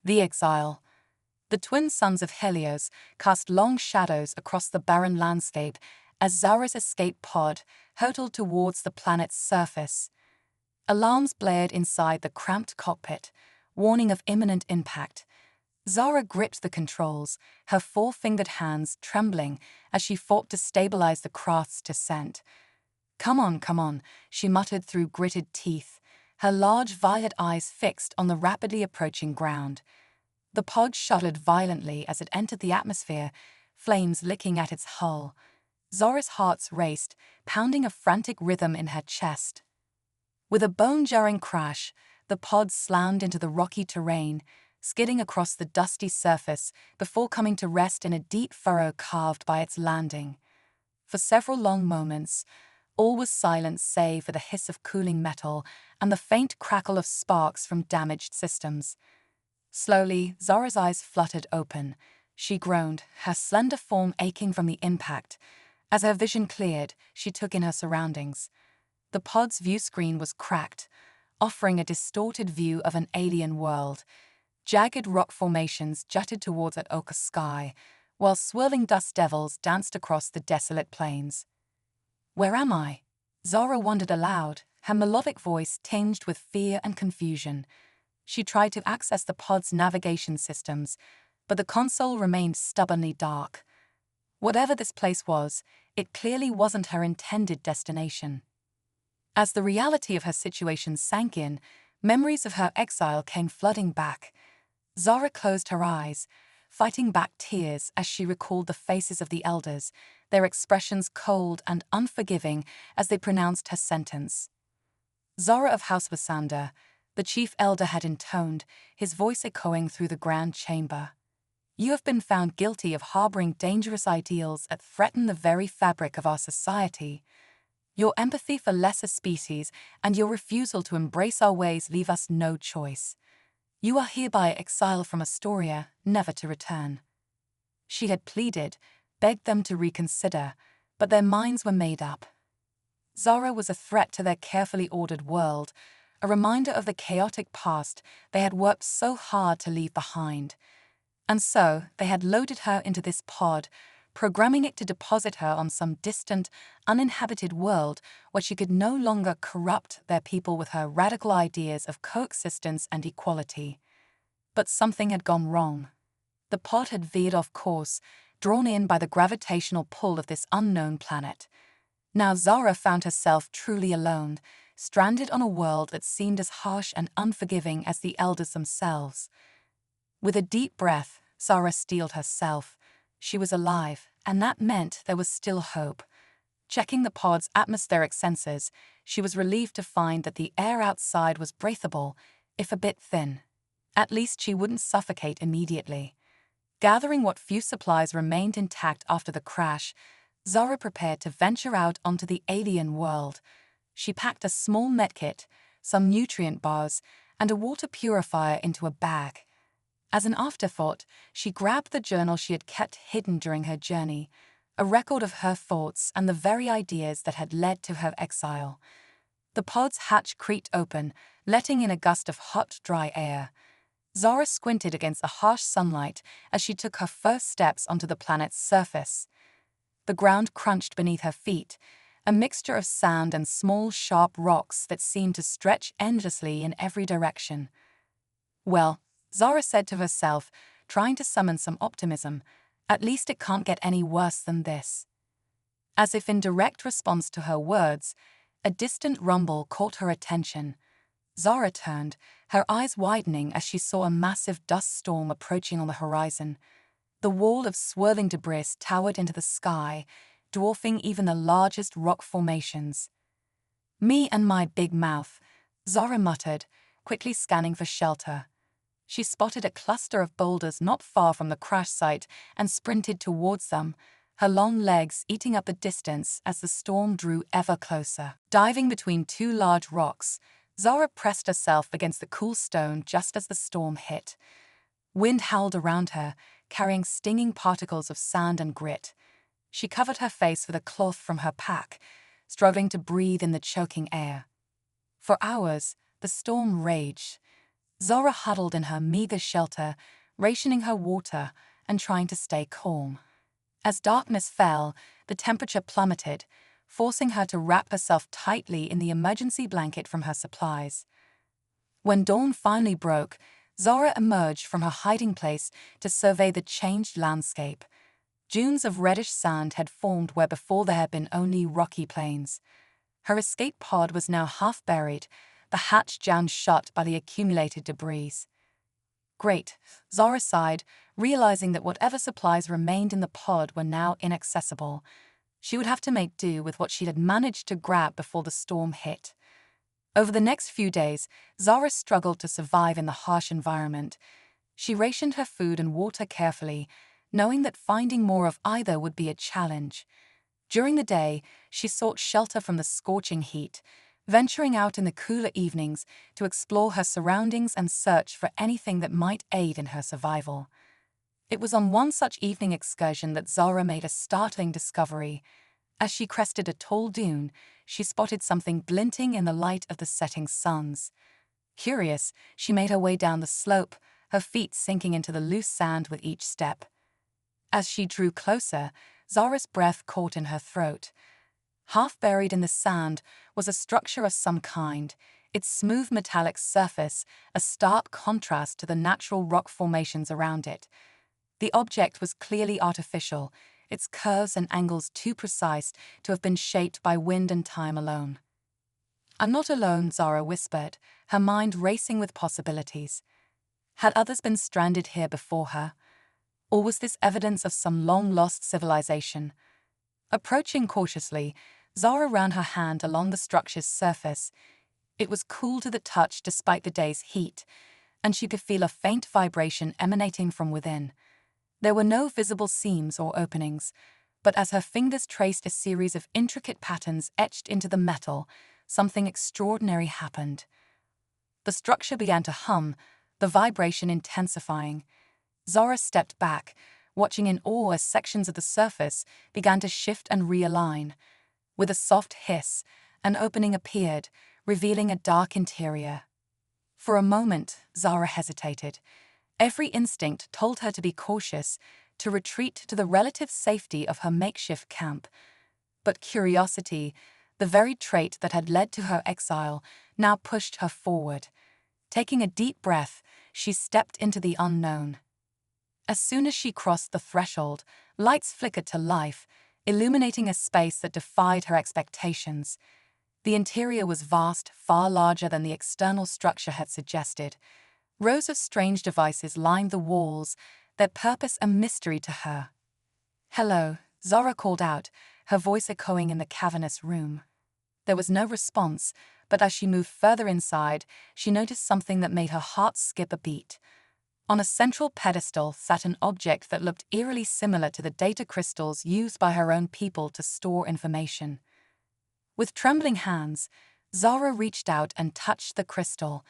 The Exile. The twin sons of Helios cast long shadows across the barren landscape as Zara's escape pod hurtled towards the planet's surface. Alarms blared inside the cramped cockpit, warning of imminent impact. Zara gripped the controls, her four-fingered hands trembling as she fought to stabilize the craft's descent. Come on, she muttered through gritted teeth, her large violet eyes fixed on the rapidly approaching ground. The pod shuddered violently as it entered the atmosphere, flames licking at its hull. Zara's heart raced, pounding a frantic rhythm in her chest. With a bone-jarring crash, the pod slammed into the rocky terrain, skidding across the dusty surface before coming to rest in a deep furrow carved by its landing. For several long moments, all was silent save for the hiss of cooling metal and the faint crackle of sparks from damaged systems. Slowly, Zara's eyes fluttered open. She groaned, her slender form aching from the impact. As her vision cleared, she took in her surroundings. The pod's view screen was cracked, offering a distorted view of an alien world. Jagged rock formations jutted towards an ochre sky, while swirling dust devils danced across the desolate plains. "Where am I?" Zara wondered aloud, her melodic voice tinged with fear and confusion. She tried to access the pod's navigation systems, but the console remained stubbornly dark. Whatever this place was, it clearly wasn't her intended destination. As the reality of her situation sank in, memories of her exile came flooding back. Zara closed her eyes, fighting back tears as she recalled the faces of the elders, their expressions cold and unforgiving as they pronounced her sentence. Zara of House Vasander, the chief elder had intoned, his voice echoing through the grand chamber. "You have been found guilty of harboring dangerous ideals that threaten the very fabric of our society. Your empathy for lesser species and your refusal to embrace our ways leave us no choice. You are hereby exiled from Astoria, never to return." She had pleaded, begged them to reconsider, but their minds were made up. Zara was a threat to their carefully ordered world, a reminder of the chaotic past they had worked so hard to leave behind. And so they had loaded her into this pod, programming it to deposit her on some distant, uninhabited world where she could no longer corrupt their people with her radical ideas of coexistence and equality. But something had gone wrong. The pod had veered off course, drawn in by the gravitational pull of this unknown planet. Now Zara found herself truly alone, stranded on a world that seemed as harsh and unforgiving as the elders themselves. With a deep breath, Zara steeled herself. She was alive, and that meant there was still hope. Checking the pod's atmospheric sensors, she was relieved to find that the air outside was breathable, if a bit thin. At least she wouldn't suffocate immediately. Gathering what few supplies remained intact after the crash, Zara prepared to venture out onto the alien world. She packed a small medkit, some nutrient bars, and a water purifier into a bag. As an afterthought, she grabbed the journal she had kept hidden during her journey, a record of her thoughts and the very ideas that had led to her exile. The pod's hatch creaked open, letting in a gust of hot, dry air. Zara squinted against the harsh sunlight as she took her first steps onto the planet's surface. The ground crunched beneath her feet, a mixture of sand and small, sharp rocks that seemed to stretch endlessly in every direction. "Well," Zara said to herself, trying to summon some optimism, "at least it can't get any worse than this." As if in direct response to her words, a distant rumble caught her attention. Zara turned, her eyes widening as she saw a massive dust storm approaching on the horizon. The wall of swirling debris towered into the sky, dwarfing even the largest rock formations. "Me and my big mouth," Zara muttered, quickly scanning for shelter. She spotted a cluster of boulders not far from the crash site and sprinted towards them, her long legs eating up the distance as the storm drew ever closer. Diving between two large rocks, Zara pressed herself against the cool stone just as the storm hit. Wind howled around her, carrying stinging particles of sand and grit. She covered her face with a cloth from her pack, struggling to breathe in the choking air. For hours, the storm raged. Zora huddled in her meager shelter, rationing her water and trying to stay calm. As darkness fell, the temperature plummeted, forcing her to wrap herself tightly in the emergency blanket from her supplies. When dawn finally broke, Zora emerged from her hiding place to survey the changed landscape. Dunes of reddish sand had formed where before there had been only rocky plains. Her escape pod was now half buried, the hatch jammed shut by the accumulated debris. Great, Zora sighed, realizing that whatever supplies remained in the pod were now inaccessible. She would have to make do with what she had managed to grab before the storm hit. Over the next few days, Zora struggled to survive in the harsh environment. She rationed her food and water carefully, knowing that finding more of either would be a challenge. During the day, she sought shelter from the scorching heat, venturing out in the cooler evenings to explore her surroundings and search for anything that might aid in her survival. It was on one such evening excursion that Zora made a startling discovery. As she crested a tall dune, she spotted something glinting in the light of the setting suns. Curious, she made her way down the slope, her feet sinking into the loose sand with each step. As she drew closer, Zora's breath caught in her throat. Half buried in the sand was a structure of some kind, its smooth metallic surface a stark contrast to the natural rock formations around it. The object was clearly artificial, its curves and angles too precise to have been shaped by wind and time alone. "I'm not alone," Zora whispered, her mind racing with possibilities. Had others been stranded here before her? Or was this evidence of some long-lost civilization? Approaching cautiously, Zora ran her hand along the structure's surface. It was cool to the touch despite the day's heat, and she could feel a faint vibration emanating from within. There were no visible seams or openings, but as her fingers traced a series of intricate patterns etched into the metal, something extraordinary happened. The structure began to hum, the vibration intensifying. Zora stepped back, watching in awe as sections of the surface began to shift and realign. With a soft hiss, an opening appeared, revealing a dark interior. For a moment, Zora hesitated. Every instinct told her to be cautious, to retreat to the relative safety of her makeshift camp. But curiosity, the very trait that had led to her exile, now pushed her forward. Taking a deep breath, she stepped into the unknown. As soon as she crossed the threshold, lights flickered to life, illuminating a space that defied her expectations. The interior was vast, far larger than the external structure had suggested. Rows of strange devices lined the walls, their purpose a mystery to her. "Hello," Zora called out, her voice echoing in the cavernous room. There was no response, but as she moved further inside, she noticed something that made her heart skip a beat. On a central pedestal sat an object that looked eerily similar to the data crystals used by her own people to store information. With trembling hands, Zara reached out and touched the crystal.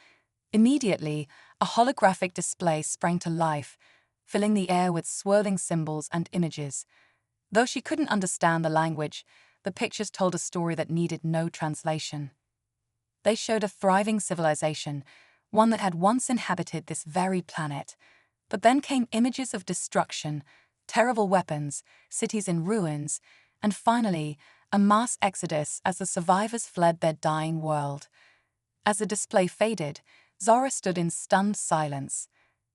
Immediately, a holographic display sprang to life, filling the air with swirling symbols and images. Though she couldn't understand the language, the pictures told a story that needed no translation. They showed a thriving civilization, one that had once inhabited this very planet. But then came images of destruction, terrible weapons, cities in ruins, and finally, a mass exodus as the survivors fled their dying world. As the display faded, Zara stood in stunned silence.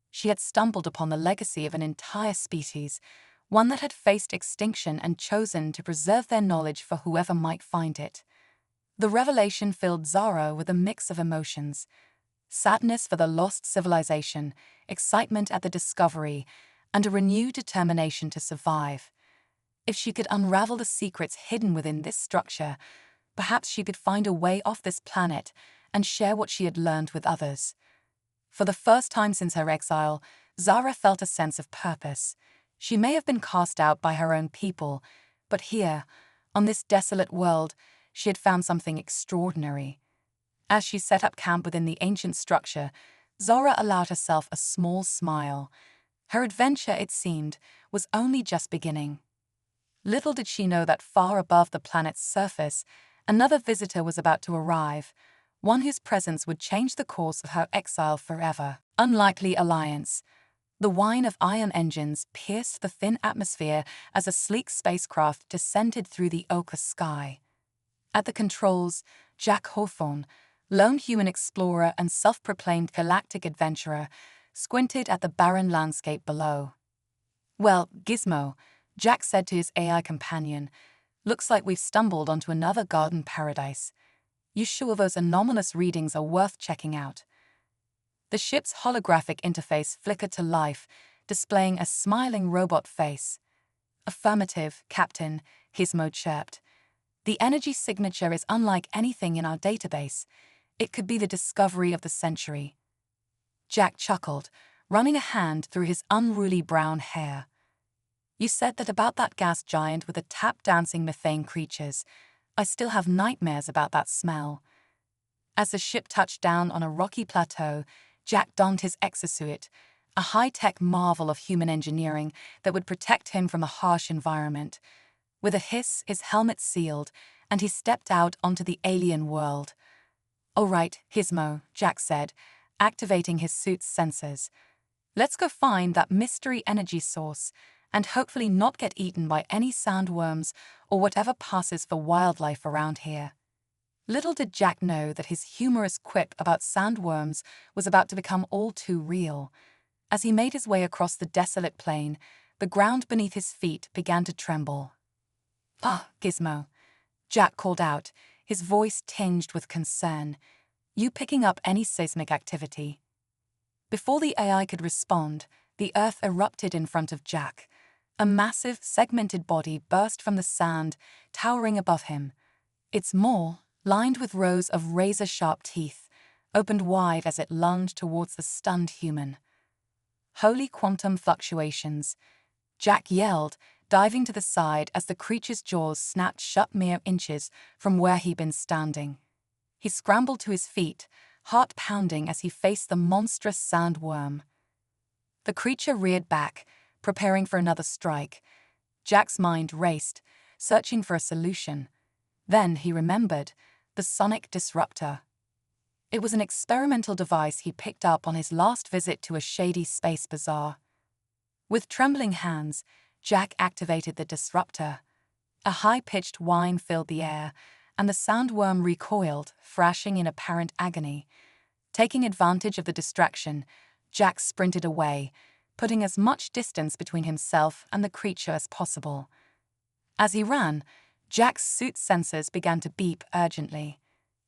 She had stumbled upon the legacy of an entire species, one that had faced extinction and chosen to preserve their knowledge for whoever might find it. The revelation filled Zara with a mix of emotions: sadness for the lost civilization, excitement at the discovery, and a renewed determination to survive. If she could unravel the secrets hidden within this structure, perhaps she could find a way off this planet and share what she had learned with others. For the first time since her exile, Zara felt a sense of purpose. She may have been cast out by her own people, but here, on this desolate world, she had found something extraordinary. As she set up camp within the ancient structure, Zora allowed herself a small smile. Her adventure, it seemed, was only just beginning. Little did she know that far above the planet's surface, another visitor was about to arrive, one whose presence would change the course of her exile forever. Unlikely alliance. The whine of ion engines pierced the thin atmosphere as a sleek spacecraft descended through the ochre sky. At the controls, Jack Hawthorne, lone human explorer and self-proclaimed galactic adventurer, squinted at the barren landscape below. "Well, Gizmo," Jack said to his AI companion, "looks like we've stumbled onto another garden paradise. You sure those anomalous readings are worth checking out?" The ship's holographic interface flickered to life, displaying a smiling robot face. "Affirmative, Captain," Gizmo chirped. "The energy signature is unlike anything in our database. It could be the discovery of the century." Jack chuckled, running a hand through his unruly brown hair. "You said that about that gas giant with the tap-dancing methane creatures. I still have nightmares about that smell." As the ship touched down on a rocky plateau, Jack donned his exosuit, a high-tech marvel of human engineering that would protect him from a harsh environment. With a hiss, his helmet sealed, and he stepped out onto the alien world. "All right, Gizmo," Jack said, activating his suit's sensors. "Let's go find that mystery energy source, and hopefully not get eaten by any sandworms or whatever passes for wildlife around here." Little did Jack know that his humorous quip about sandworms was about to become all too real. As he made his way across the desolate plain, the ground beneath his feet began to tremble. "Ah, Gizmo," Jack called out, his voice tinged with concern. "You picking up any seismic activity?" Before the AI could respond, the earth erupted in front of Jack. A massive, segmented body burst from the sand, towering above him. Its maw, lined with rows of razor-sharp teeth, opened wide as it lunged towards the stunned human. "Holy quantum fluctuations," Jack yelled, diving to the side as the creature's jaws snapped shut mere inches from where he'd been standing. He scrambled to his feet, heart pounding as he faced the monstrous sandworm. The creature reared back, preparing for another strike. Jack's mind raced, searching for a solution. Then he remembered the sonic disruptor. It was an experimental device he picked up on his last visit to a shady space bazaar. With trembling hands, Jack activated the disruptor. A high-pitched whine filled the air, and the sandworm recoiled, thrashing in apparent agony. Taking advantage of the distraction, Jack sprinted away, putting as much distance between himself and the creature as possible. As he ran, Jack's suit sensors began to beep urgently.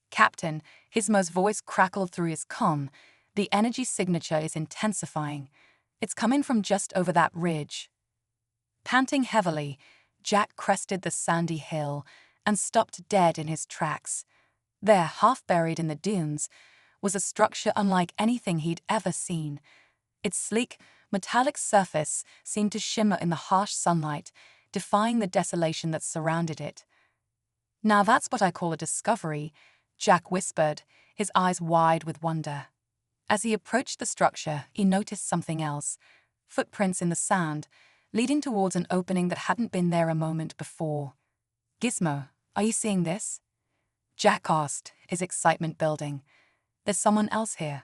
"Captain," Gizmo's voice crackled through his comm, "the energy signature is intensifying. It's coming from just over that ridge." Panting heavily, Jack crested the sandy hill and stopped dead in his tracks. There, half buried in the dunes, was a structure unlike anything he'd ever seen. Its sleek, metallic surface seemed to shimmer in the harsh sunlight, defying the desolation that surrounded it. "Now that's what I call a discovery," Jack whispered, his eyes wide with wonder. As he approached the structure, he noticed something else: footprints in the sand, leading towards an opening that hadn't been there a moment before. "Gizmo, are you seeing this?" Jack asked, his excitement building. "There's someone else here."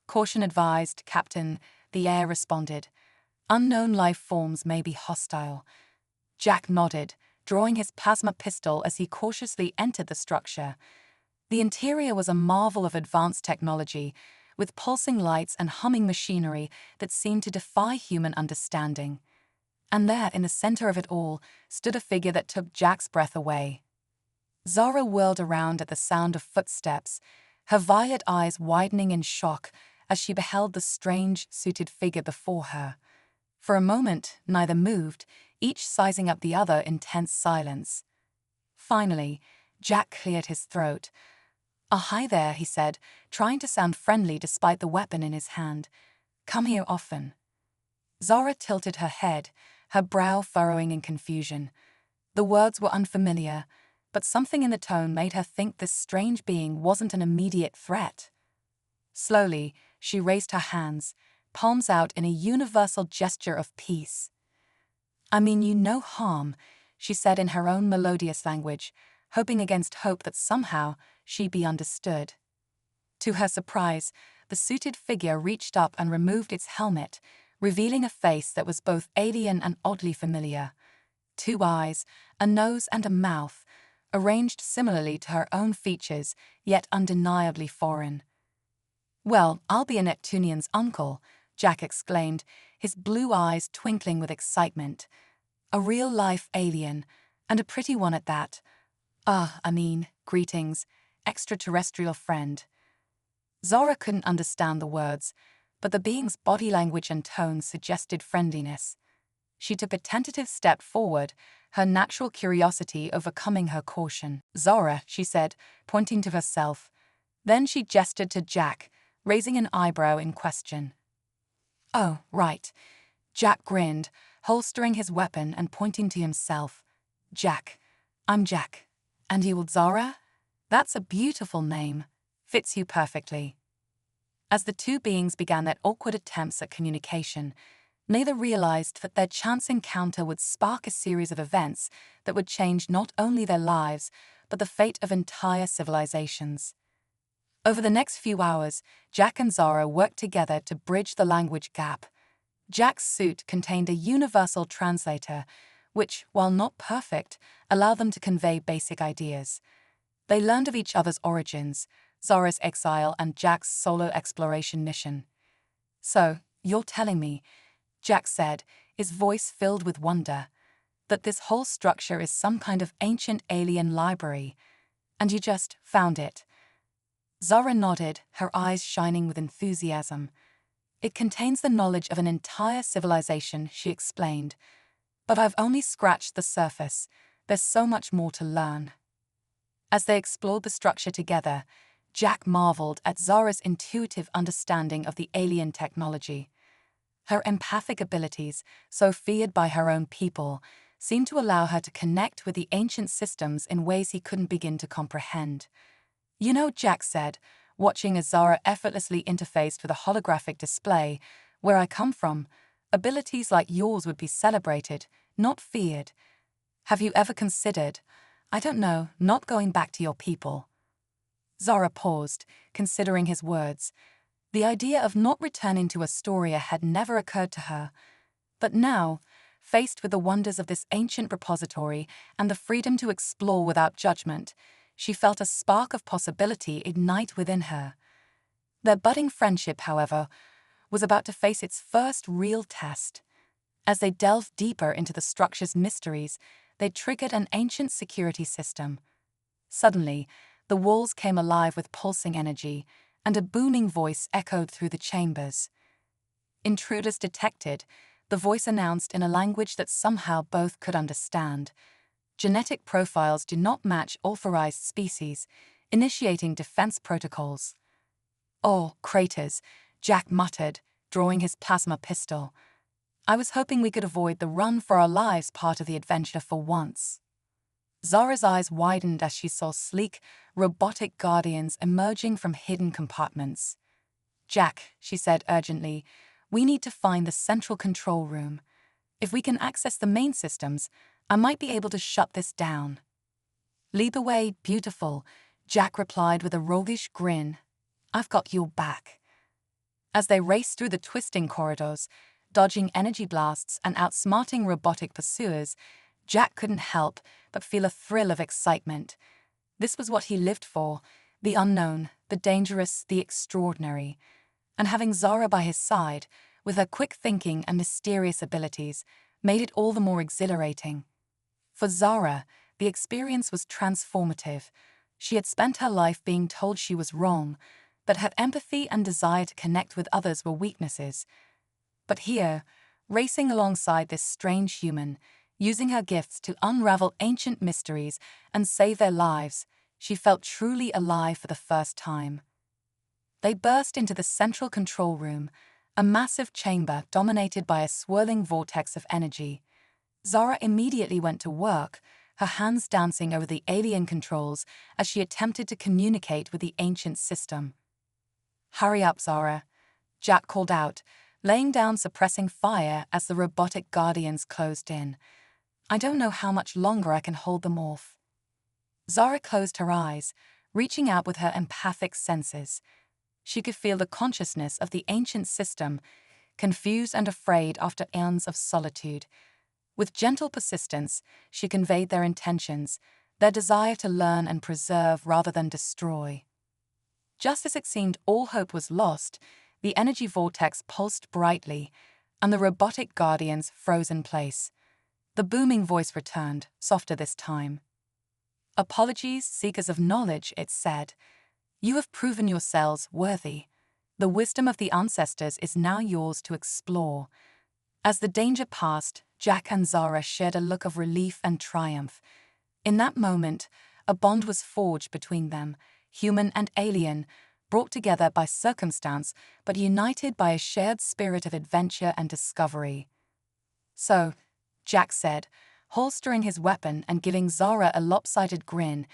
"Caution advised, Captain," the air responded. "Unknown life forms may be hostile." Jack nodded, drawing his plasma pistol as he cautiously entered the structure. The interior was a marvel of advanced technology, with pulsing lights and humming machinery that seemed to defy human understanding. And there, in the center of it all, stood a figure that took Jack's breath away. Zara whirled around at the sound of footsteps, her violet eyes widening in shock as she beheld the strange, suited figure before her. For a moment, neither moved, each sizing up the other in tense silence. Finally, Jack cleared his throat. "Hi there," he said, trying to sound friendly despite the weapon in his hand. "Come here often." Zara tilted her head, her brow furrowing in confusion. The words were unfamiliar, but something in the tone made her think this strange being wasn't an immediate threat. Slowly, she raised her hands, palms out in a universal gesture of peace. "I mean you no harm," she said in her own melodious language. hoping against hope that somehow she'd be understood. To her surprise, the suited figure reached up and removed its helmet, revealing a face that was both alien and oddly familiar. 2 eyes, a nose and a mouth, arranged similarly to her own features, yet undeniably foreign. "Well, I'll be a Neptunian's uncle," Jack exclaimed, his blue eyes twinkling with excitement. "A real-life alien, and a pretty one at that. Greetings, extraterrestrial friend." Zara couldn't understand the words, but the being's body language and tone suggested friendliness. She took a tentative step forward, her natural curiosity overcoming her caution. "Zara," she said, pointing to herself. Then she gestured to Jack, raising an eyebrow in question. "Oh, right." Jack grinned, holstering his weapon and pointing to himself. "Jack. I'm Jack. And you, Zara? That's a beautiful name. Fits you perfectly." As the two beings began their awkward attempts at communication, neither realized that their chance encounter would spark a series of events that would change not only their lives, but the fate of entire civilizations. Over the next few hours, Jack and Zara worked together to bridge the language gap. Jack's suit contained a universal translator, which, while not perfect, allowed them to convey basic ideas. They learned of each other's origins, Zara's exile and Jack's solo exploration mission. "So, you're telling me," Jack said, his voice filled with wonder, "that this whole structure is some kind of ancient alien library, and you just found it?" Zara nodded, her eyes shining with enthusiasm. "It contains the knowledge of an entire civilization," she explained. "But I've only scratched the surface. There's so much more to learn." As they explored the structure together, Jack marveled at Zara's intuitive understanding of the alien technology. Her empathic abilities, so feared by her own people, seemed to allow her to connect with the ancient systems in ways he couldn't begin to comprehend. "You know," Jack said, watching as Zara effortlessly interfaced with a holographic display, "where I come from, abilities like yours would be celebrated, not feared. Have you ever considered, I don't know, not going back to your people?" Zara paused, considering his words. The idea of not returning to Astoria had never occurred to her. But now, faced with the wonders of this ancient repository and the freedom to explore without judgment, she felt a spark of possibility ignite within her. Their budding friendship, however, was about to face its first real test. As they delved deeper into the structure's mysteries, they triggered an ancient security system. Suddenly, the walls came alive with pulsing energy, and a booming voice echoed through the chambers. "Intruders detected," the voice announced in a language that somehow both could understand. "Genetic profiles do not match authorized species, initiating defense protocols." "Oh, craters," Jack muttered, drawing his plasma pistol. "I was hoping we could avoid the run for our lives part of the adventure for once." Zara's eyes widened as she saw sleek, robotic guardians emerging from hidden compartments. "Jack," she said urgently, "we need to find the central control room. If we can access the main systems, I might be able to shut this down." "Lead the way, beautiful," Jack replied with a roguish grin. "I've got your back." As they raced through the twisting corridors, dodging energy blasts and outsmarting robotic pursuers, Jack couldn't help but feel a thrill of excitement. This was what he lived for, the unknown, the dangerous, the extraordinary. And having Zara by his side, with her quick thinking and mysterious abilities, made it all the more exhilarating. For Zara, the experience was transformative. She had spent her life being told she was wrong, that her empathy and desire to connect with others were weaknesses. But here, racing alongside this strange human, using her gifts to unravel ancient mysteries and save their lives, she felt truly alive for the first time. They burst into the central control room, a massive chamber dominated by a swirling vortex of energy. Zara immediately went to work, her hands dancing over the alien controls as she attempted to communicate with the ancient system. "Hurry up, Zara," Jack called out, laying down suppressing fire as the robotic guardians closed in. "I don't know how much longer I can hold them off." Zara closed her eyes, reaching out with her empathic senses. She could feel the consciousness of the ancient system, confused and afraid after eons of solitude. With gentle persistence, she conveyed their intentions, their desire to learn and preserve rather than destroy. Just as it seemed all hope was lost, the energy vortex pulsed brightly, and the robotic guardians froze in place. The booming voice returned, softer this time. "Apologies, seekers of knowledge," it said. "You have proven yourselves worthy. The wisdom of the ancestors is now yours to explore." As the danger passed, Jack and Zara shared a look of relief and triumph. In that moment, a bond was forged between them, human and alien, brought together by circumstance but united by a shared spirit of adventure and discovery. "So," Jack said, holstering his weapon and giving Zara a lopsided grin,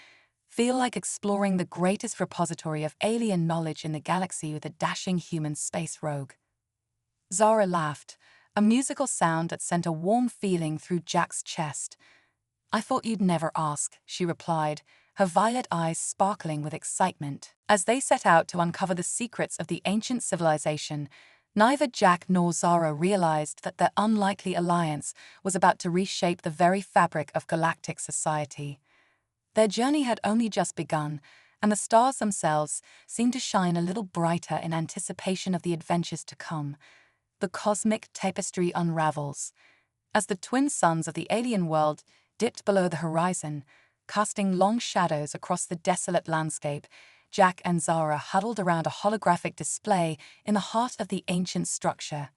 "feel like exploring the greatest repository of alien knowledge in the galaxy with a dashing human space rogue." Zara laughed, a musical sound that sent a warm feeling through Jack's chest. "I thought you'd never ask," she replied, her violet eyes sparkling with excitement. As they set out to uncover the secrets of the ancient civilization, neither Jack nor Zara realized that their unlikely alliance was about to reshape the very fabric of galactic society. Their journey had only just begun, and the stars themselves seemed to shine a little brighter in anticipation of the adventures to come. The cosmic tapestry unravels. As the twin suns of the alien world dipped below the horizon, casting long shadows across the desolate landscape, Jack and Zara huddled around a holographic display in the heart of the ancient structure.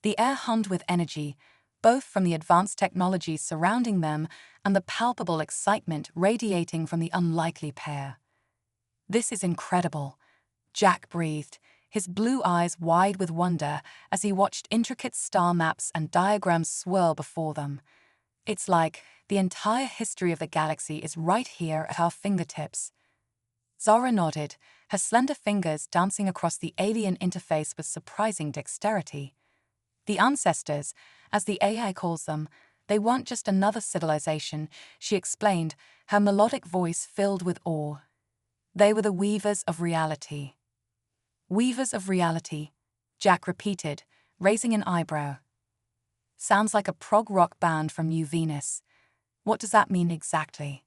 The air hummed with energy, both from the advanced technology surrounding them and the palpable excitement radiating from the unlikely pair. "This is incredible," Jack breathed, his blue eyes wide with wonder as he watched intricate star maps and diagrams swirl before them. "It's like the entire history of the galaxy is right here at our fingertips." Zara nodded, her slender fingers dancing across the alien interface with surprising dexterity. "The ancestors, as the AI calls them, they weren't just another civilization," she explained, her melodic voice filled with awe. "They were the weavers of reality." "Weavers of reality," Jack repeated, raising an eyebrow. "Sounds like a prog rock band from New Venus. What does that mean exactly?"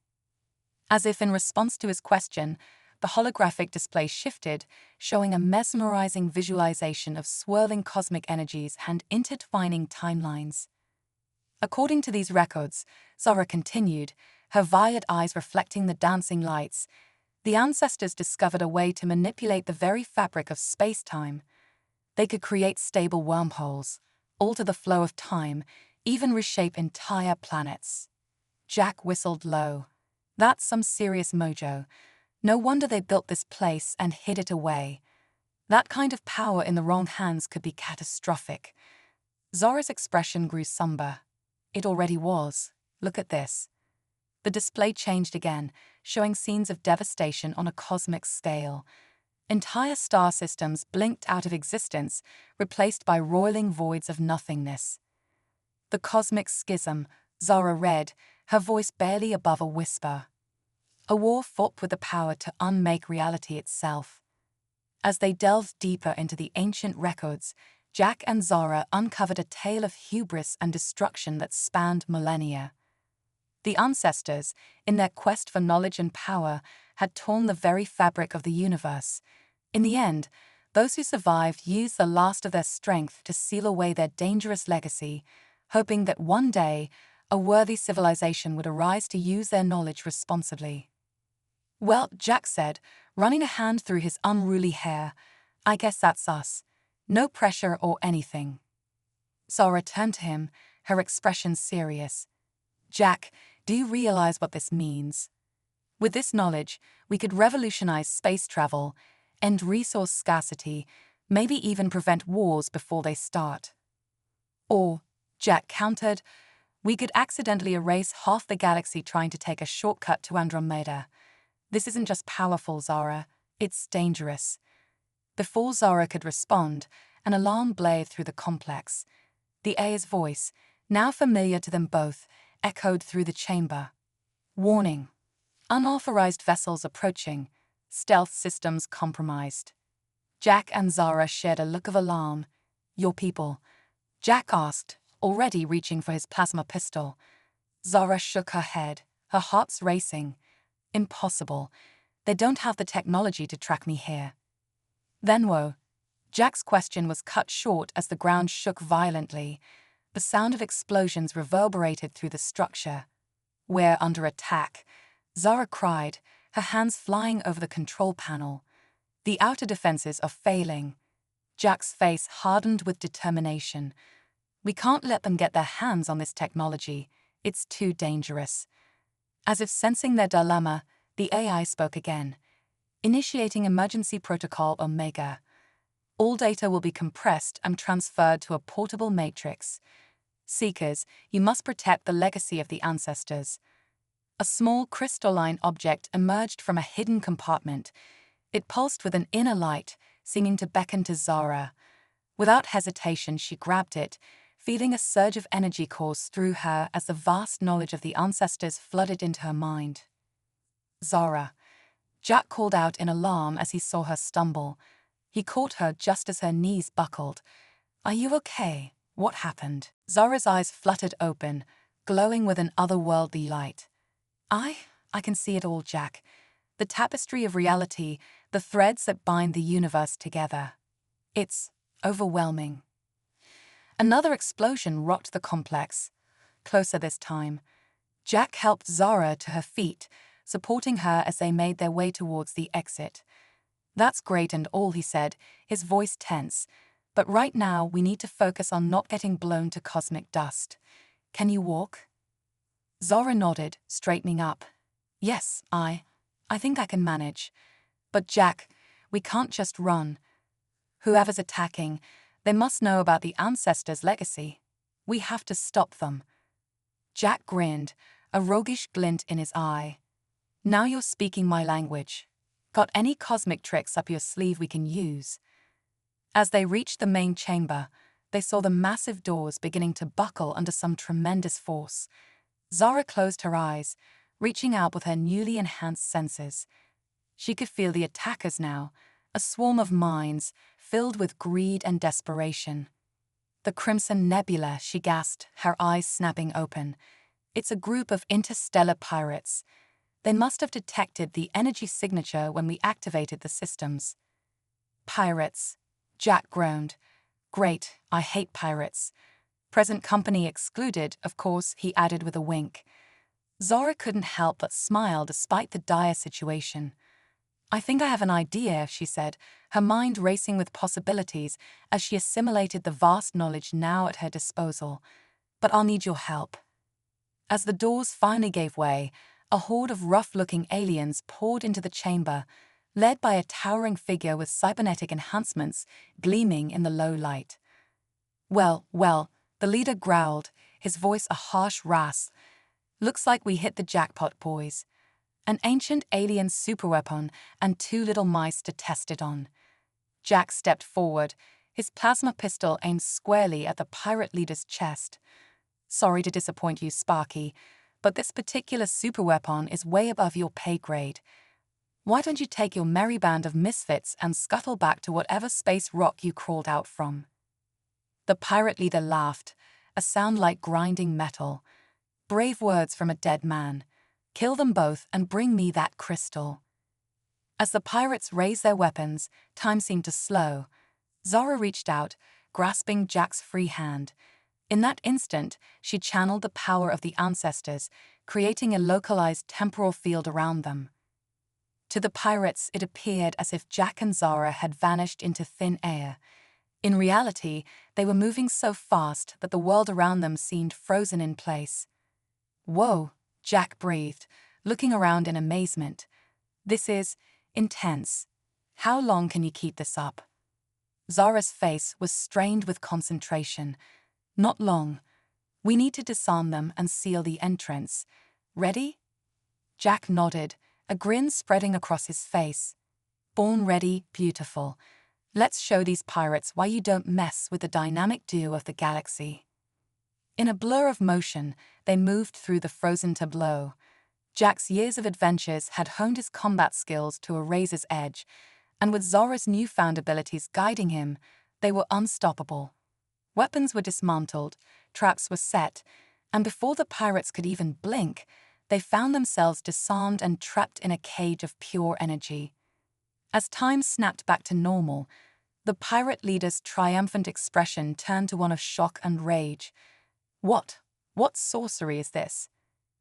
As if in response to his question, the holographic display shifted, showing a mesmerizing visualization of swirling cosmic energies and intertwining timelines. "According to these records," Zara continued, her violet eyes reflecting the dancing lights, "the ancestors discovered a way to manipulate the very fabric of space-time. They could create stable wormholes, alter the flow of time, even reshape entire planets." Jack whistled low. "That's some serious mojo. No wonder they built this place and hid it away. That kind of power in the wrong hands could be catastrophic." Zara's expression grew somber. "It already was. Look at this." The display changed again, showing scenes of devastation on a cosmic scale. Entire star systems blinked out of existence, replaced by roiling voids of nothingness. "The cosmic schism," Zara read, her voice barely above a whisper. "A war fought with the power to unmake reality itself." As they delved deeper into the ancient records, Jack and Zara uncovered a tale of hubris and destruction that spanned millennia. The ancestors, in their quest for knowledge and power, had torn the very fabric of the universe. In the end, those who survived used the last of their strength to seal away their dangerous legacy, hoping that one day a worthy civilization would arise to use their knowledge responsibly. "Well," Jack said, running a hand through his unruly hair, "I guess that's us. No pressure or anything." Zara turned to him, her expression serious. "Jack, do you realize what this means? With this knowledge, we could revolutionize space travel, end resource scarcity, maybe even prevent wars before they start. Or," Jack countered, "we could accidentally erase half the galaxy trying to take a shortcut to Andromeda. This isn't just powerful, Zara, it's dangerous." Before Zara could respond, an alarm blared through the complex. The AI's voice, now familiar to them both, echoed through the chamber. "Warning. Unauthorized vessels approaching. Stealth systems compromised. Jack and Zara shared a look of alarm. Your people? Jack asked, already reaching for his plasma pistol. Zara shook her head, her heart's racing. Impossible. They don't have the technology to track me here. Then whoa. Jack's question was cut short as the ground shook violently. The sound of explosions reverberated through the structure. We're under attack, Zara cried, her hands flying over the control panel. The outer defenses are failing. Jack's face hardened with determination. We can't let them get their hands on this technology. It's too dangerous. As if sensing their dilemma, the AI spoke again. Initiating emergency protocol Omega. All data will be compressed and transferred to a portable matrix. Seekers, you must protect the legacy of the ancestors. A small crystalline object emerged from a hidden compartment. It pulsed with an inner light, seeming to beckon to Zara. Without hesitation, she grabbed it, feeling a surge of energy course through her as the vast knowledge of the ancestors flooded into her mind. Zara. Jack called out in alarm as he saw her stumble. He caught her just as her knees buckled. Are you okay? What happened? Zara's eyes fluttered open, glowing with an otherworldly light. I can see it all, Jack. The tapestry of reality, the threads that bind the universe together. It's overwhelming. Another explosion rocked the complex. Closer this time. Jack helped Zara to her feet, supporting her as they made their way towards the exit. That's great and all, he said, his voice tense. But right now we need to focus on not getting blown to cosmic dust. Can you walk? Zara nodded, straightening up. Yes, I think I can manage. But Jack, we can't just run. Whoever's attacking, they must know about the ancestors' legacy. We have to stop them. Jack grinned, a roguish glint in his eye. Now you're speaking my language. Got any cosmic tricks up your sleeve we can use? As they reached the main chamber, they saw the massive doors beginning to buckle under some tremendous force. Zara closed her eyes, reaching out with her newly enhanced senses. She could feel the attackers now, a swarm of minds filled with greed and desperation. The Crimson Nebula, she gasped, her eyes snapping open. It's a group of interstellar pirates. They must have detected the energy signature when we activated the systems. Pirates, Jack groaned. Great, I hate pirates. Present company excluded, of course, he added with a wink. Zara couldn't help but smile despite the dire situation. I think I have an idea, she said, her mind racing with possibilities as she assimilated the vast knowledge now at her disposal. But I'll need your help. As the doors finally gave way, a horde of rough-looking aliens poured into the chamber, led by a towering figure with cybernetic enhancements gleaming in the low light. Well, the leader growled, his voice a harsh rasp. Looks like we hit the jackpot, boys. An ancient alien superweapon and 2 little mice to test it on. Jack stepped forward, his plasma pistol aimed squarely at the pirate leader's chest. Sorry to disappoint you, Sparky, but this particular superweapon is way above your pay grade. Why don't you take your merry band of misfits and scuttle back to whatever space rock you crawled out from? The pirate leader laughed, a sound like grinding metal. Brave words from a dead man. Kill them both and bring me that crystal. As the pirates raised their weapons, time seemed to slow. Zara reached out, grasping Jack's free hand. In that instant, she channeled the power of the ancestors, creating a localized temporal field around them. To the pirates, it appeared as if Jack and Zara had vanished into thin air. In reality, they were moving so fast that the world around them seemed frozen in place. Whoa, Jack breathed, looking around in amazement. This is intense. How long can you keep this up? Zara's face was strained with concentration. Not long. We need to disarm them and seal the entrance. Ready? Jack nodded, a grin spreading across his face. Born ready, beautiful. Let's show these pirates why you don't mess with the dynamic duo of the galaxy. In a blur of motion, they moved through the frozen tableau. Jack's years of adventures had honed his combat skills to a razor's edge, and with Zora's newfound abilities guiding him, they were unstoppable. Weapons were dismantled, traps were set, and before the pirates could even blink, they found themselves disarmed and trapped in a cage of pure energy. As time snapped back to normal, the pirate leader's triumphant expression turned to one of shock and rage. What sorcery is this?"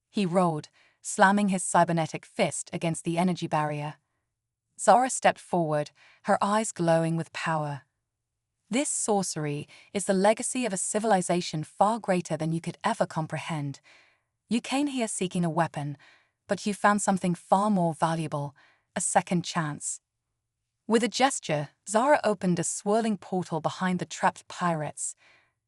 he roared, slamming his cybernetic fist against the energy barrier. Zora stepped forward, her eyes glowing with power. "This sorcery is the legacy of a civilization far greater than you could ever comprehend. You came here seeking a weapon, but you found something far more valuable, a second chance." With a gesture, Zara opened a swirling portal behind the trapped pirates.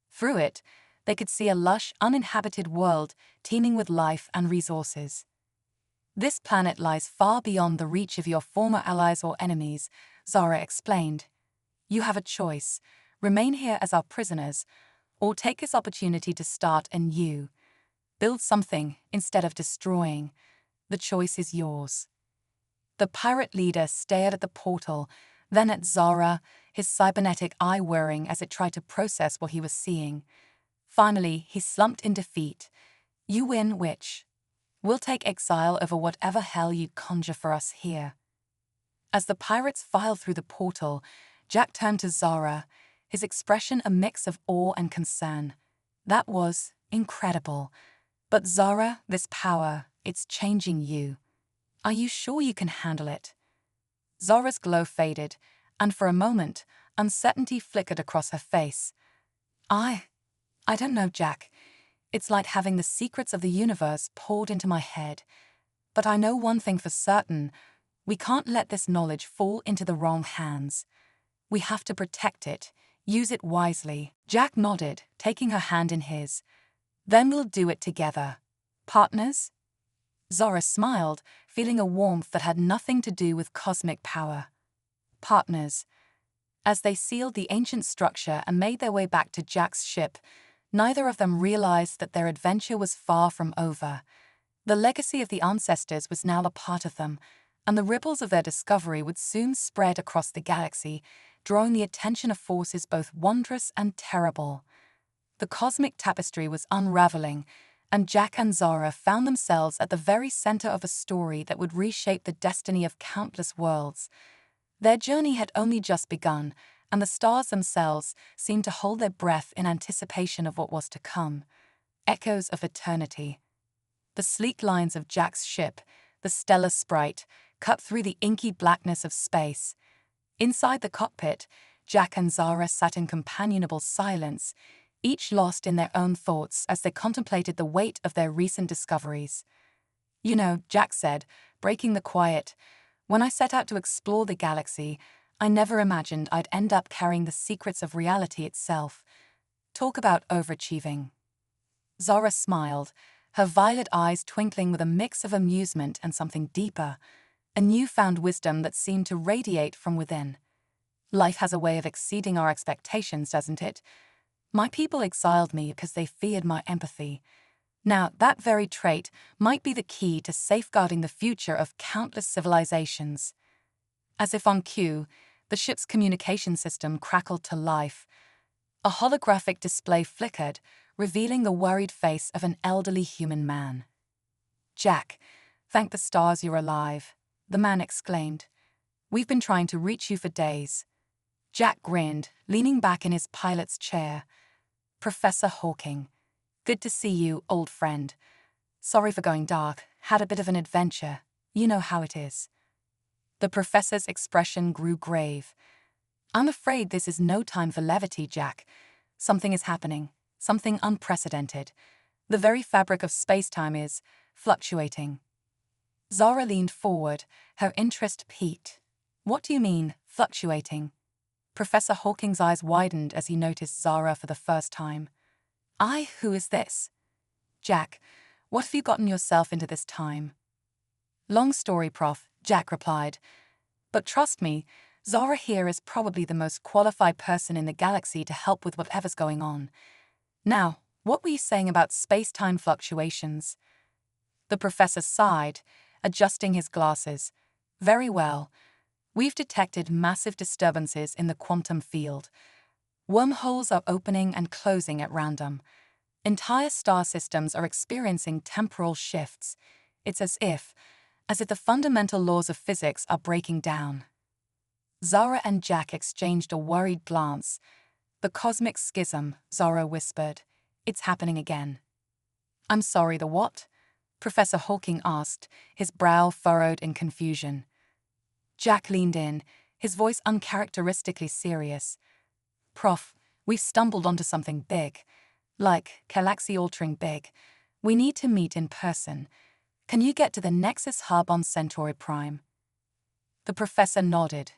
Through it, they could see a lush, uninhabited world teeming with life and resources. "This planet lies far beyond the reach of your former allies or enemies," Zara explained. "You have a choice: remain here as our prisoners, or take this opportunity to start anew. Build something instead of destroying. The choice is yours." The pirate leader stared at the portal, then at Zara, his cybernetic eye whirring as it tried to process what he was seeing. Finally, he slumped in defeat. "You win, witch. We'll take exile over whatever hell you conjure for us here." As the pirates filed through the portal, Jack turned to Zara, his expression a mix of awe and concern. "That was incredible. But Zara, this power, it's changing you. Are you sure you can handle it?" Zara's glow faded, and for a moment, uncertainty flickered across her face. I don't know, Jack. It's like having the secrets of the universe poured into my head. But I know one thing for certain: we can't let this knowledge fall into the wrong hands. We have to protect it, use it wisely." Jack nodded, taking her hand in his. "Then we'll do it together. Partners?" Zora smiled, feeling a warmth that had nothing to do with cosmic power. Partners. As they sealed the ancient structure and made their way back to Jack's ship, neither of them realized that their adventure was far from over. The legacy of the ancestors was now a part of them, and the ripples of their discovery would soon spread across the galaxy, drawing the attention of forces both wondrous and terrible. The cosmic tapestry was unraveling, and Jack and Zara found themselves at the very center of a story that would reshape the destiny of countless worlds. Their journey had only just begun, and the stars themselves seemed to hold their breath in anticipation of what was to come. Echoes of eternity. The sleek lines of Jack's ship, the stellar sprite, cut through the inky blackness of space. Inside the cockpit, Jack and Zara sat in companionable silence, each lost in their own thoughts as they contemplated the weight of their recent discoveries. "You know," Jack said, breaking the quiet, "when I set out to explore the galaxy, I never imagined I'd end up carrying the secrets of reality itself. Talk about overachieving." Zara smiled, her violet eyes twinkling with a mix of amusement and something deeper, a newfound wisdom that seemed to radiate from within. "Life has a way of exceeding our expectations, doesn't it? My people exiled me because they feared my empathy. Now, that very trait might be the key to safeguarding the future of countless civilizations." As if on cue, the ship's communication system crackled to life. A holographic display flickered, revealing the worried face of an elderly human man. "Jack, thank the stars you're alive," the man exclaimed. "We've been trying to reach you for days." Jack grinned, leaning back in his pilot's chair. "Professor Hawking. Good to see you, old friend. Sorry for going dark, had a bit of an adventure. You know how it is." The professor's expression grew grave. "I'm afraid this is no time for levity, Jack. Something is happening, something unprecedented. The very fabric of space-time is fluctuating." Zara leaned forward, her interest piqued. "What do you mean, fluctuating?" Professor Hawking's eyes widened as he noticed Zara for the first time. Who is this?" "Jack, what have you gotten yourself into this time?" "Long story, Prof," Jack replied. "But trust me, Zara here is probably the most qualified person in the galaxy to help with whatever's going on. Now, what were you saying about space-time fluctuations?" The professor sighed, adjusting his glasses. Very well. We've detected massive disturbances in the quantum field. Wormholes are opening and closing at random. Entire star systems are experiencing temporal shifts. It's as if the fundamental laws of physics are breaking down. Zara and Jack exchanged a worried glance. The cosmic schism, Zara whispered. It's happening again. I'm sorry, the what? Professor Hawking asked, his brow furrowed in confusion. Jack leaned in, his voice uncharacteristically serious. Prof, we've stumbled onto something big. Like, galaxy-altering big. We need to meet in person. Can you get to the Nexus hub on Centauri Prime? The professor nodded.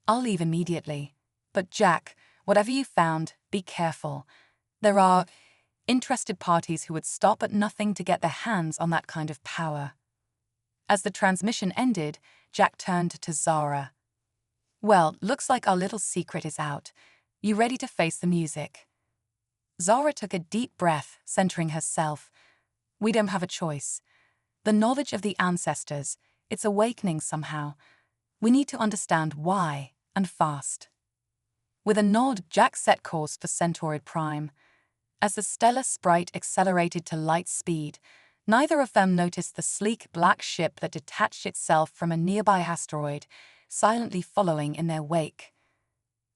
I'll leave immediately. But Jack, whatever you found, be careful. There are interested parties who would stop at nothing to get their hands on that kind of power. As the transmission ended, Jack turned to Zara. Well, looks like our little secret is out. You ready to face the music? Zara took a deep breath, centering herself. We don't have a choice. The knowledge of the ancestors, it's awakening somehow. We need to understand why, and fast. With a nod, Jack set course for Centauri Prime. As the stellar sprite accelerated to light speed, neither of them noticed the sleek black ship that detached itself from a nearby asteroid, silently following in their wake.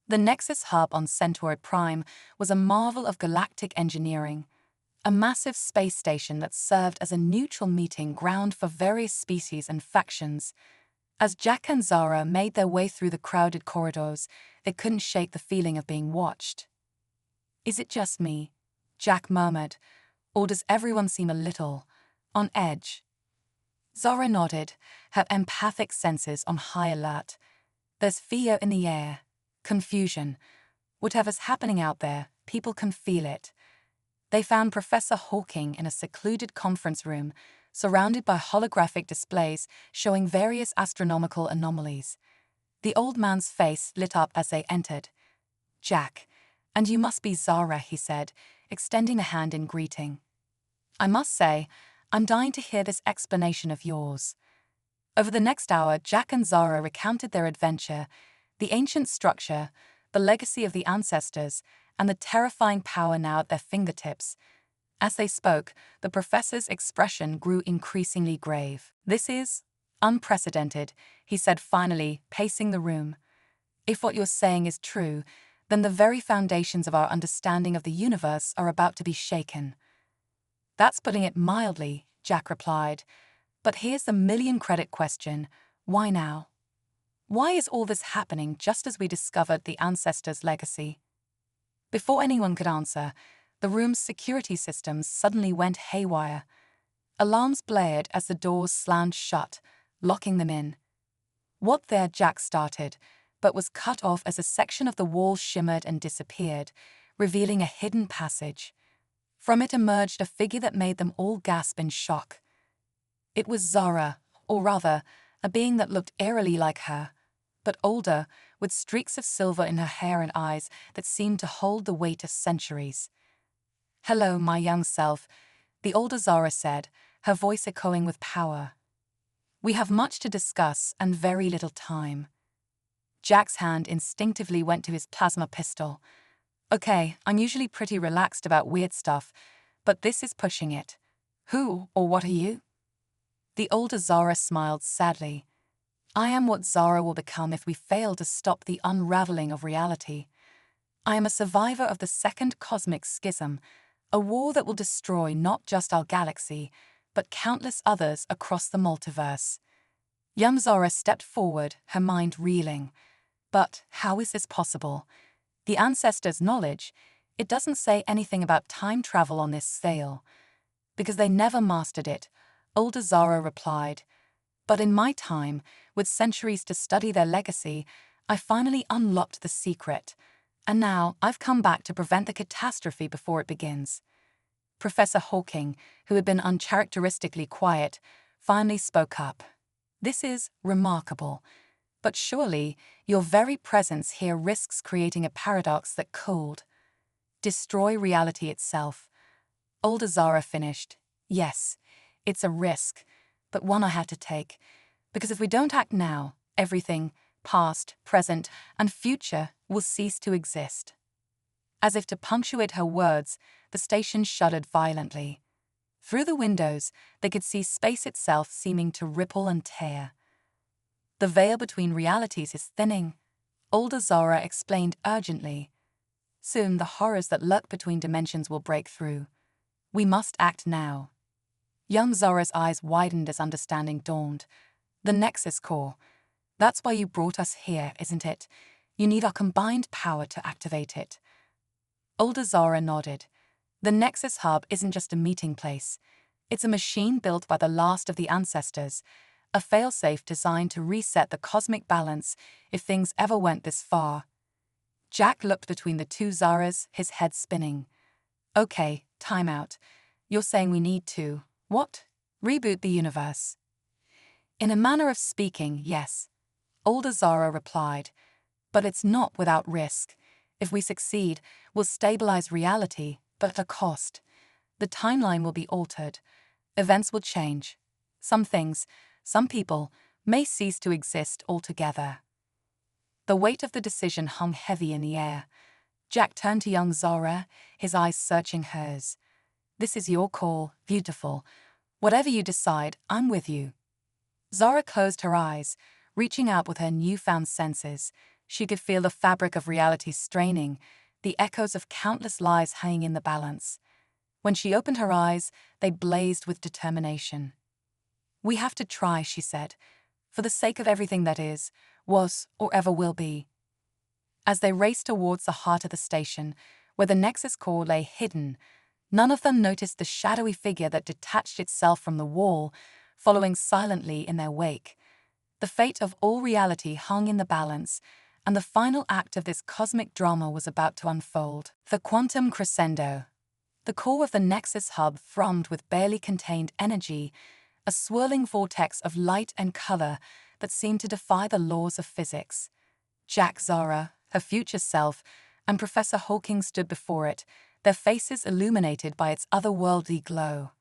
The Nexus hub on Centauri Prime was a marvel of galactic engineering, a massive space station that served as a neutral meeting ground for various species and factions. As Jack and Zara made their way through the crowded corridors, they couldn't shake the feeling of being watched. Is it just me? Jack murmured. Or does everyone seem a little on edge? Zara nodded, her empathic senses on high alert. There's fear in the air, confusion. Whatever's happening out there, people can feel it. They found Professor Hawking in a secluded conference room, surrounded by holographic displays showing various astronomical anomalies. The old man's face lit up as they entered. Jack, and you must be Zara, he said, extending a hand in greeting. I must say, I'm dying to hear this explanation of yours. Over the next hour, Jack and Zara recounted their adventure, the ancient structure, the legacy of the ancestors, and the terrifying power now at their fingertips. As they spoke, the professor's expression grew increasingly grave. This is unprecedented, he said finally, pacing the room. If what you're saying is true, then the very foundations of our understanding of the universe are about to be shaken. That's putting it mildly, Jack replied. But here's the million-credit question. Why now? Why is all this happening just as we discovered the ancestors' legacy? Before anyone could answer, the room's security systems suddenly went haywire. Alarms blared as the doors slammed shut, locking them in. What there, Jack started, but was cut off as a section of the wall shimmered and disappeared, revealing a hidden passage. From it emerged a figure that made them all gasp in shock. It was Zara, or rather, a being that looked eerily like her, but older, with streaks of silver in her hair and eyes that seemed to hold the weight of centuries. Hello, my young self, the older Zara said, her voice echoing with power. We have much to discuss and very little time. Jack's hand instinctively went to his plasma pistol. Okay, I'm usually pretty relaxed about weird stuff, but this is pushing it. Who or what are you? The older Zara smiled sadly. I am what Zara will become if we fail to stop the unraveling of reality. I am a survivor of the second cosmic schism, a war that will destroy not just our galaxy, but countless others across the multiverse. Young Zara stepped forward, her mind reeling. But how is this possible? The ancestors' knowledge, it doesn't say anything about time travel on this scale. Because they never mastered it, older Zara replied. But in my time, with centuries to study their legacy, I finally unlocked the secret. And now I've come back to prevent the catastrophe before it begins. Professor Hawking, who had been uncharacteristically quiet, finally spoke up. This is remarkable. But surely, your very presence here risks creating a paradox that could destroy reality itself. Older Zara finished. Yes, It's a risk, but one I had to take. Because if we don't act now, everything, past, present, and future, will cease to exist. As if to punctuate her words, the station shuddered violently. Through the windows, they could see space itself seeming to ripple and tear. The veil between realities is thinning, older Zara explained urgently. Soon the horrors that lurk between dimensions will break through. We must act now. Young Zara's eyes widened as understanding dawned. The Nexus core. That's why you brought us here, isn't it? You need our combined power to activate it. Older Zara nodded. The Nexus hub isn't just a meeting place. It's a machine built by the last of the ancestors, a failsafe designed to reset the cosmic balance if things ever went this far. Jack looked between the two Zaras, his head spinning. Okay, time out. You're saying we need to, what? Reboot the universe? In a manner of speaking, yes. Older Zara replied. But it's not without risk. If we succeed, we'll stabilize reality, but at a cost. The timeline will be altered. Events will change. Some things, some people, may cease to exist altogether. The weight of the decision hung heavy in the air. Jack turned to young Zara, his eyes searching hers. This is your call, beautiful. Whatever you decide, I'm with you. Zara closed her eyes, reaching out with her newfound senses. She could feel the fabric of reality straining, the echoes of countless lives hanging in the balance. When she opened her eyes, they blazed with determination. We have to try, she said, for the sake of everything that is, was, or ever will be. As they raced towards the heart of the station, where the Nexus core lay hidden, none of them noticed the shadowy figure that detached itself from the wall, following silently in their wake. The fate of all reality hung in the balance, and the final act of this cosmic drama was about to unfold. The quantum crescendo. The core of the Nexus hub thrummed with barely contained energy, a swirling vortex of light and color that seemed to defy the laws of physics. Jack, Zara, her future self, and Professor Hawking stood before it, their faces illuminated by its otherworldly glow.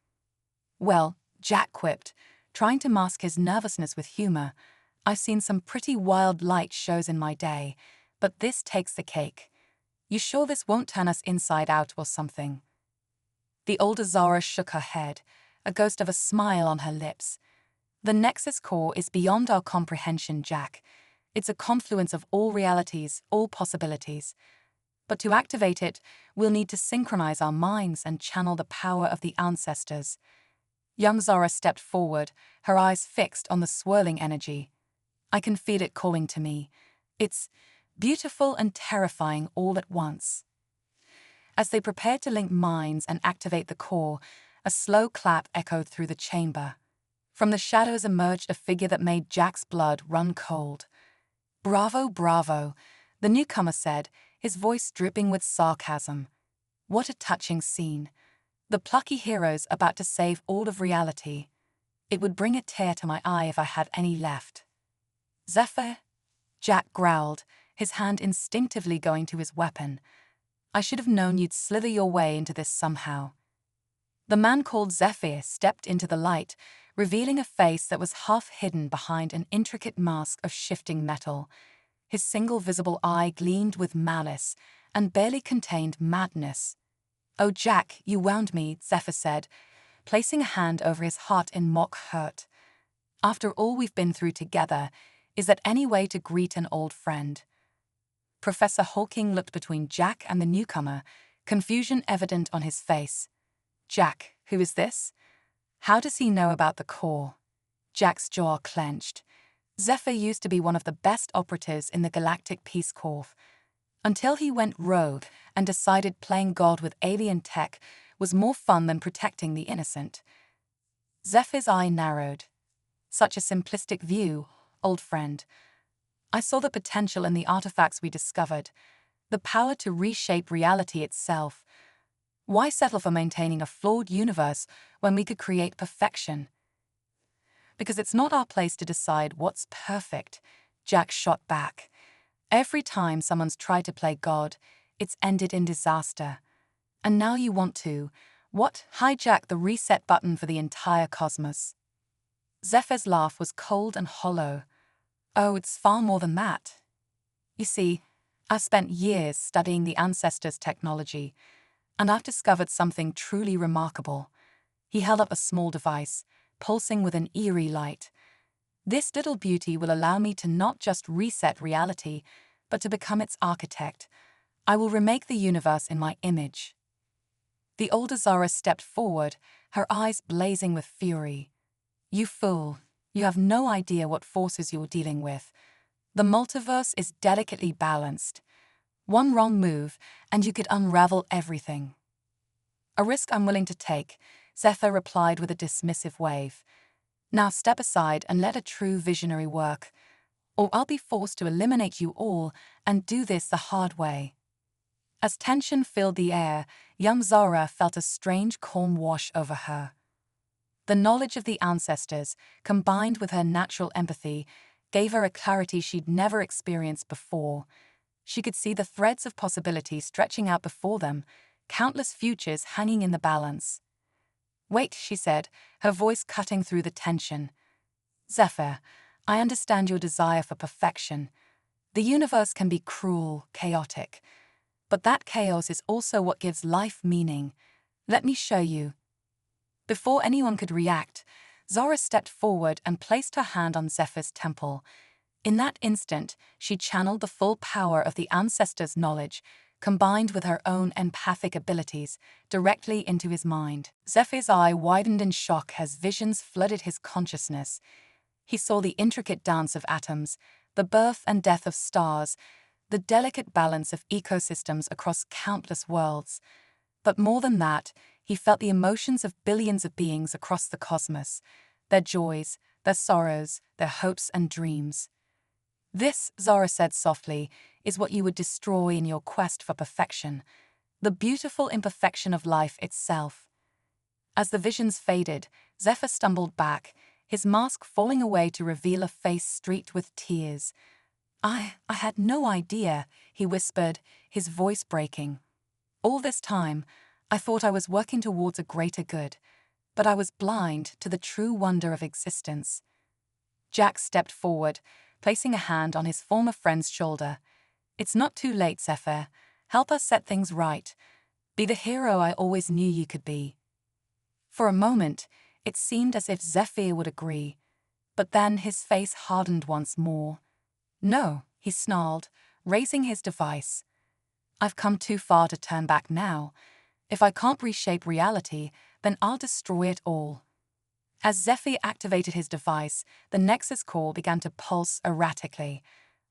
Well, Jack quipped, trying to mask his nervousness with humor, I've seen some pretty wild light shows in my day, but this takes the cake. You sure this won't turn us inside out or something? The older Zara shook her head, a ghost of a smile on her lips. The Nexus core is beyond our comprehension, Jack. It's a confluence of all realities, all possibilities. But to activate it, we'll need to synchronize our minds and channel the power of the ancestors. Young Zara stepped forward, her eyes fixed on the swirling energy. I can feel it calling to me. It's beautiful and terrifying all at once. As they prepared to link minds and activate the core, a slow clap echoed through the chamber. From the shadows emerged a figure that made Jack's blood run cold. Bravo, bravo, the newcomer said, his voice dripping with sarcasm. What a touching scene. The plucky heroes about to save all of reality. It would bring a tear to my eye if I had any left. Zephyr? Jack growled, his hand instinctively going to his weapon. I should have known you'd slither your way into this somehow. The man called Zephyr stepped into the light, revealing a face that was half hidden behind an intricate mask of shifting metal. His single visible eye gleamed with malice and barely contained madness. Oh, Jack, you wound me, Zephyr said, placing a hand over his heart in mock hurt. After all we've been through together, is that any way to greet an old friend? Professor Hawking looked between Jack and the newcomer, confusion evident on his face. Jack, who is this? How does he know about the core? Jack's jaw clenched. Zephyr used to be one of the best operatives in the Galactic Peace Corps, until he went rogue and decided playing God with alien tech was more fun than protecting the innocent. Zephyr's eye narrowed. Such a simplistic view, old friend. I saw the potential in the artifacts we discovered, the power to reshape reality itself. Why settle for maintaining a flawed universe when we could create perfection? Because it's not our place to decide what's perfect, Jack shot back. Every time someone's tried to play God, it's ended in disaster. And now you want to, What? Hijack the reset button for the entire cosmos? Zephyr's laugh was cold and hollow. Oh, it's far more than that. You see, I've spent years studying the ancestors' technology, and I've discovered something truly remarkable. He held up a small device, pulsing with an eerie light. This little beauty will allow me to not just reset reality, but to become its architect. I will remake the universe in my image. The older Zara stepped forward, her eyes blazing with fury. You fool, you have no idea what forces you're dealing with. The multiverse is delicately balanced. One wrong move, and you could unravel everything. A risk I'm willing to take, Zephyr replied with a dismissive wave. Now step aside and let a true visionary work, or I'll be forced to eliminate you all and do this the hard way. As tension filled the air, young Zara felt a strange calm wash over her. The knowledge of the ancestors, combined with her natural empathy, gave her a clarity she'd never experienced before. She could see the threads of possibility stretching out before them, countless futures hanging in the balance. Wait, she said, her voice cutting through the tension. Zephyr, I understand your desire for perfection. The universe can be cruel, chaotic. But that chaos is also what gives life meaning. Let me show you. Before anyone could react, Zara stepped forward and placed her hand on Zephyr's temple. In that instant, she channeled the full power of the ancestors' knowledge, combined with her own empathic abilities, directly into his mind. Zephyr's eye widened in shock as visions flooded his consciousness. He saw the intricate dance of atoms, the birth and death of stars, the delicate balance of ecosystems across countless worlds. But more than that, he felt the emotions of billions of beings across the cosmos, their joys, their sorrows, their hopes and dreams. This, Zara said softly, is what you would destroy in your quest for perfection, the beautiful imperfection of life itself. As the visions faded, Zephyr stumbled back, his mask falling away to reveal a face streaked with tears. I had no idea, he whispered, his voice breaking. All this time, I thought I was working towards a greater good, but I was blind to the true wonder of existence. Jack stepped forward, placing a hand on his former friend's shoulder. It's not too late, Zephyr. Help us set things right. Be the hero I always knew you could be. For a moment, it seemed as if Zephyr would agree, but then his face hardened once more. No, he snarled, raising his device. I've come too far to turn back now. If I can't reshape reality, then I'll destroy it all. As Zephyr activated his device, the Nexus core began to pulse erratically.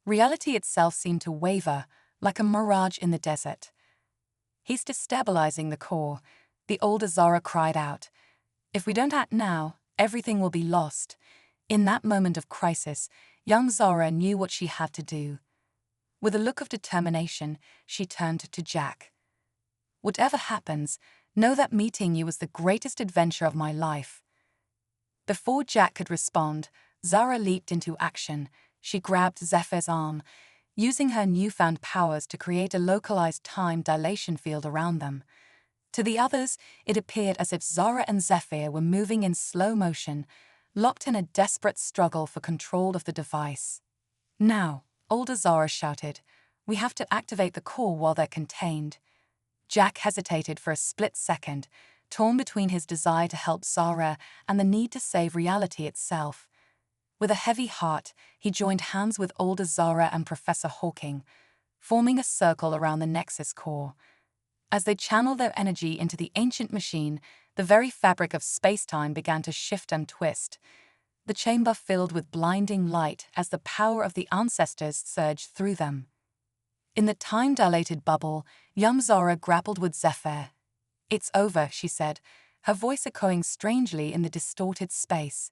Reality itself seemed to waver, like a mirage in the desert. He's destabilizing the core, the older Zara cried out. If we don't act now, everything will be lost. In that moment of crisis, young Zara knew what she had to do. With a look of determination, she turned to Jack. Whatever happens, know that meeting you was the greatest adventure of my life. Before Jack could respond, Zara leaped into action. She grabbed Zephyr's arm, using her newfound powers to create a localized time dilation field around them. To the others, it appeared as if Zara and Zephyr were moving in slow motion, locked in a desperate struggle for control of the device. Now, older Zara shouted, we have to activate the core while they're contained. Jack hesitated for a split second, torn between his desire to help Zara and the need to save reality itself. With a heavy heart, he joined hands with older Zara and Professor Hawking, forming a circle around the Nexus core. As they channeled their energy into the ancient machine, the very fabric of space-time began to shift and twist. The chamber filled with blinding light as the power of the ancestors surged through them. In the time-dilated bubble, young Zara grappled with Zephyr. It's over, she said, her voice echoing strangely in the distorted space.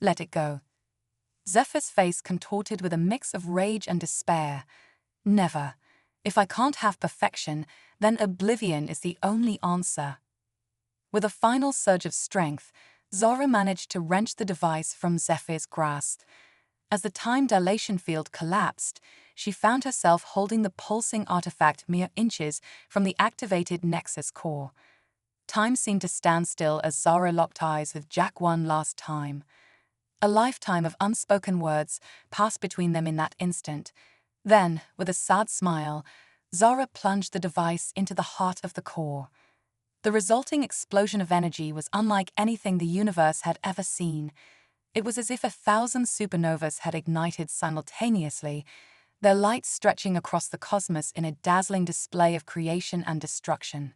Let it go. Zephyr's face contorted with a mix of rage and despair. Never. If I can't have perfection, then oblivion is the only answer. With a final surge of strength, Zara managed to wrench the device from Zephyr's grasp. As the time dilation field collapsed, she found herself holding the pulsing artifact mere inches from the activated Nexus core. Time seemed to stand still as Zara locked eyes with Jack one last time. A lifetime of unspoken words passed between them in that instant. Then, with a sad smile, Zara plunged the device into the heart of the core. The resulting explosion of energy was unlike anything the universe had ever seen. It was as if 1,000 supernovas had ignited simultaneously, their light stretching across the cosmos in a dazzling display of creation and destruction.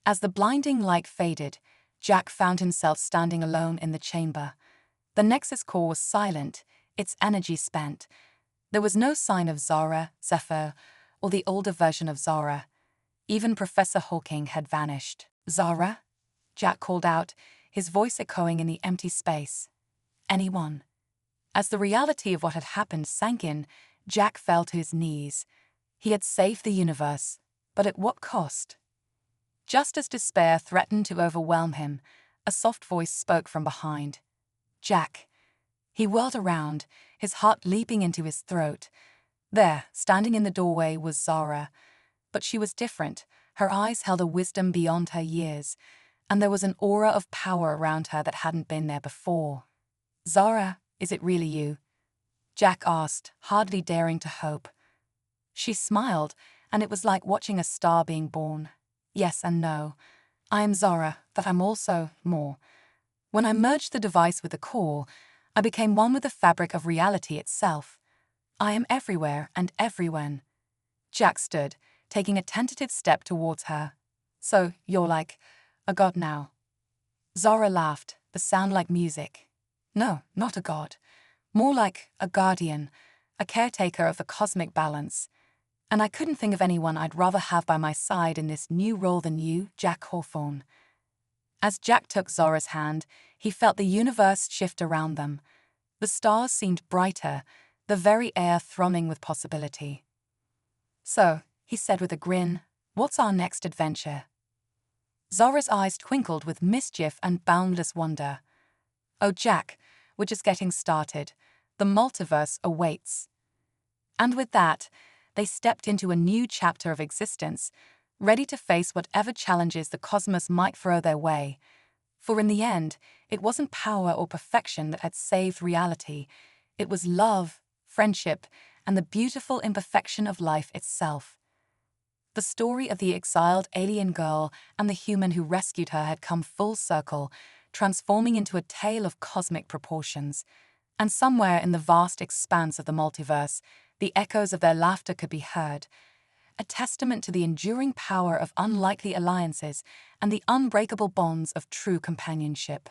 As the blinding light faded, Jack found himself standing alone in the chamber. The Nexus core was silent, its energy spent. There was no sign of Zara, Zephyr, or the older version of Zara. Even Professor Hawking had vanished. "Zara?" Jack called out, his voice echoing in the empty space. "Anyone?" As the reality of what had happened sank in, Jack fell to his knees. He had saved the universe, but at what cost? Just as despair threatened to overwhelm him, a soft voice spoke from behind. "Jack." He whirled around, his heart leaping into his throat. There, standing in the doorway, was Zara. But she was different. Her eyes held a wisdom beyond her years, and there was an aura of power around her that hadn't been there before. "Zara, is it really you?" Jack asked, hardly daring to hope. She smiled, and it was like watching a star being born. "Yes and no. I am Zara, but I'm also more. When I merged the device with the core, I became one with the fabric of reality itself. I am everywhere and everywhen." Jack stood, taking a tentative step towards her. "So, you're like a god now?" Zara laughed, the sound like music. "No, not a god. More like a guardian, a caretaker of the cosmic balance. And I couldn't think of anyone I'd rather have by my side in this new role than you, Jack Hawthorne." As Jack took Zara's hand, he felt the universe shift around them. The stars seemed brighter, the very air thrumming with possibility. "So," he said with a grin, "what's our next adventure?" Zara's eyes twinkled with mischief and boundless wonder. "Oh, Jack, we're just getting started. The multiverse awaits." And with that, they stepped into a new chapter of existence, ready to face whatever challenges the cosmos might throw their way. For in the end, it wasn't power or perfection that had saved reality. It was love, friendship, and the beautiful imperfection of life itself. The story of the exiled alien girl and the human who rescued her had come full circle, transforming into a tale of cosmic proportions. And somewhere in the vast expanse of the multiverse, the echoes of their laughter could be heard, a testament to the enduring power of unlikely alliances and the unbreakable bonds of true companionship.